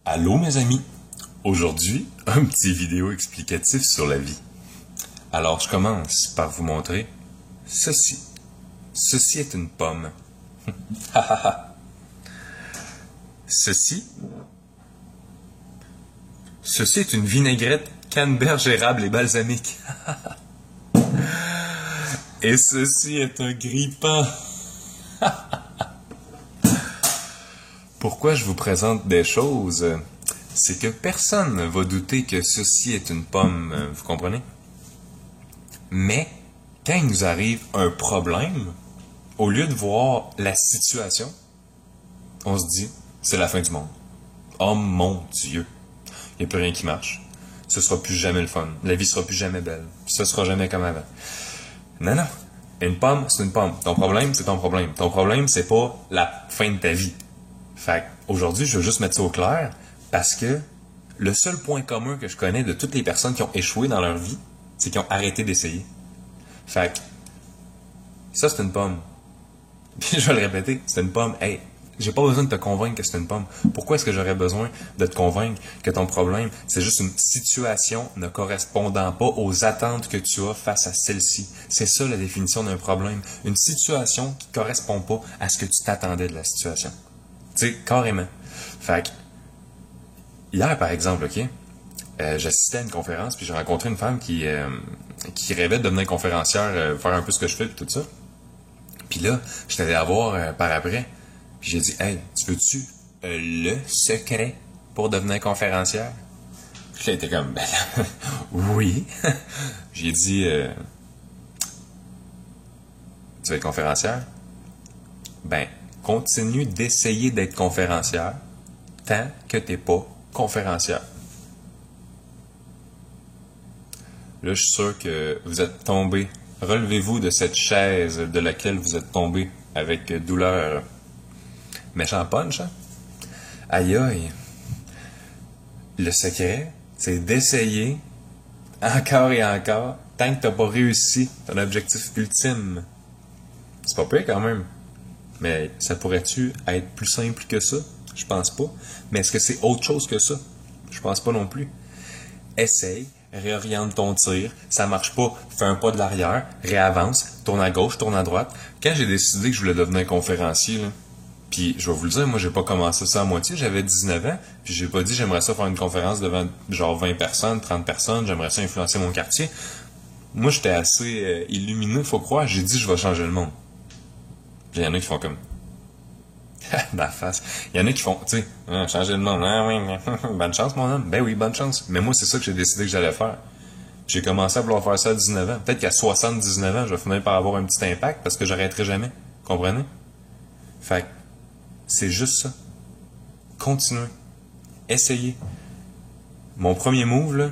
Allô mes amis, aujourd'hui un petit vidéo explicatif sur la vie. Alors je commence par vous montrer ceci. Ceci est une pomme. Ceci est une vinaigrette canneberge érable et balsamique. Et ceci est un grille-pain. Pourquoi je vous présente des choses? C'est que personne ne va douter que ceci est une pomme, vous comprenez? Mais, quand il nous arrive un problème, au lieu de voir la situation, on se dit, c'est la fin du monde. Oh mon Dieu! Il n'y a plus rien qui marche. Ce sera plus jamais le fun. La vie sera plus jamais belle. Ce sera jamais comme avant. Non, non. Une pomme, c'est une pomme. Ton problème, c'est ton problème. Ton problème, c'est pas la fin de ta vie. Fait aujourd'hui, je veux juste mettre ça au clair parce que le seul point commun que je connais de toutes les personnes qui ont échoué dans leur vie, c'est qu'ils ont arrêté d'essayer. Fait ça, c'est une pomme. Puis je vais le répéter, c'est une pomme. Hey, j'ai pas besoin de te convaincre que c'est une pomme. Pourquoi est-ce que j'aurais besoin de te convaincre que ton problème, c'est juste une situation ne correspondant pas aux attentes que tu as face à celle-ci? C'est ça la définition d'un problème. Une situation qui correspond pas à ce que tu t'attendais de la situation. Tu sais, carrément. Fait que, hier, par exemple, OK, j'assistais à une conférence, puis j'ai rencontré une femme qui rêvait de devenir conférencière, faire un peu ce que je fais, puis tout ça. Puis là, je suis allé la voir par après, puis j'ai dit, « Hey, tu veux-tu le secret pour devenir conférencière? » Puis elle était comme, « Ben là, oui. » J'ai dit, « Tu veux être conférencière? » Ben, continue d'essayer d'être conférencière tant que t'es pas conférencière. Là, je suis sûr que vous êtes tombé. Relevez-vous de cette chaise de laquelle vous êtes tombé avec douleur. Méchant punch, hein? Aïe aïe. Le secret, c'est d'essayer encore et encore tant que t'as pas réussi ton objectif ultime. C'est pas pire quand même. Mais ça pourrait-tu être plus simple que ça? Je pense pas. Mais est-ce que c'est autre chose que ça? Je pense pas non plus. Essaye, réoriente ton tir. Ça marche pas, fais un pas de l'arrière, réavance, tourne à gauche, tourne à droite. Quand j'ai décidé que je voulais devenir conférencier, là, puis je vais vous le dire, moi j'ai pas commencé ça à moitié, j'avais 19 ans, puis j'ai pas dit j'aimerais ça faire une conférence devant genre 20 personnes, 30 personnes, j'aimerais ça influencer mon quartier. Moi j'étais assez illuminé, faut croire, j'ai dit je vais changer le monde. Puis il y en a qui font comme la face. Il y en a qui font, tu sais, changer le monde. Ah oui, bonne chance, mon homme. Ben oui, bonne chance. Mais moi, c'est ça que j'ai décidé que j'allais faire. J'ai commencé à vouloir faire ça à 19 ans. Peut-être qu'à 79 ans, je vais finir par avoir un petit impact parce que j'arrêterai jamais. Comprenez? Fait que, c'est juste ça. Continuez. Essayez. Mon premier move, là,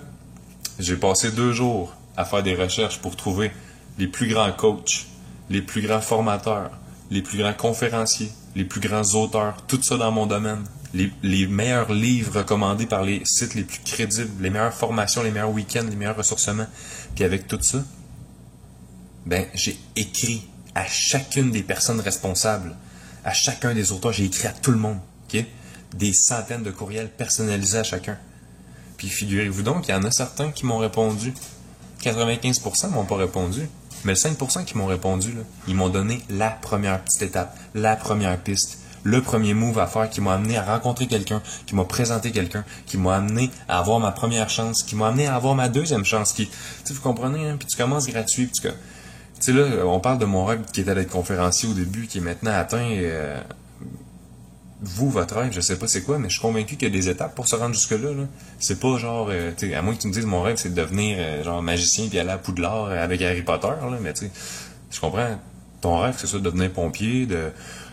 j'ai passé 2 jours à faire des recherches pour trouver les plus grands coachs, les plus grands formateurs, les plus grands conférenciers, les plus grands auteurs, tout ça dans mon domaine. Les meilleurs livres recommandés par les sites les plus crédibles, les meilleures formations, les meilleurs week-ends, les meilleurs ressourcements. Puis avec tout ça, ben, j'ai écrit à chacune des personnes responsables, à chacun des auteurs, j'ai écrit à tout le monde, ok? Des centaines de courriels personnalisés à chacun. Puis figurez-vous donc qu'il y en a certains qui m'ont répondu. 95% m'ont pas répondu. Mais le 5% qui m'ont répondu, là, ils m'ont donné la première petite étape, la première piste, le premier move à faire qui m'a amené à rencontrer quelqu'un, qui m'a présenté quelqu'un, qui m'a amené à avoir ma première chance, qui m'a amené à avoir ma deuxième chance. Tu sais, vous comprenez, hein? Puis tu commences gratuit, puis tu sais, là, on parle de mon rêve qui était d'être conférencier au début, qui est maintenant atteint. Vous, votre rêve, je sais pas c'est quoi, mais je suis convaincu qu'il y a des étapes pour se rendre jusque-là. Là. C'est pas genre, tu sais, à moins que tu me dises mon rêve, c'est de devenir genre magicien puis aller à Poudlard avec Harry Potter, là, mais tu sais, je comprends. Ton rêve, que ce soit de devenir pompier,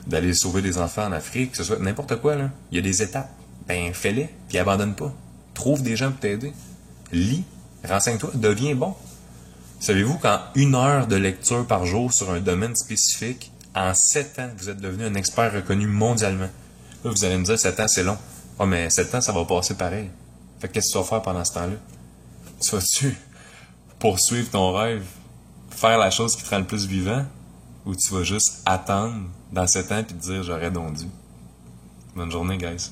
d'aller sauver des enfants en Afrique, que ce soit n'importe quoi, là. Il y a des étapes. Ben, fais-les, puis abandonne pas. Trouve des gens pour t'aider. Lis, renseigne-toi, deviens bon. Savez-vous qu'en 1 heure de lecture par jour sur un domaine spécifique, en 7 ans, vous êtes devenu un expert reconnu mondialement? Là, vous allez me dire, 7 ans, c'est long. Ah, mais 7 ans, ça va passer pareil. Fait que qu'est-ce que tu vas faire pendant ce temps-là? Tu vas-tu poursuivre ton rêve, faire la chose qui te rend le plus vivant, ou tu vas juste attendre dans 7 ans et te dire, j'aurais donc dû? Bonne journée, guys.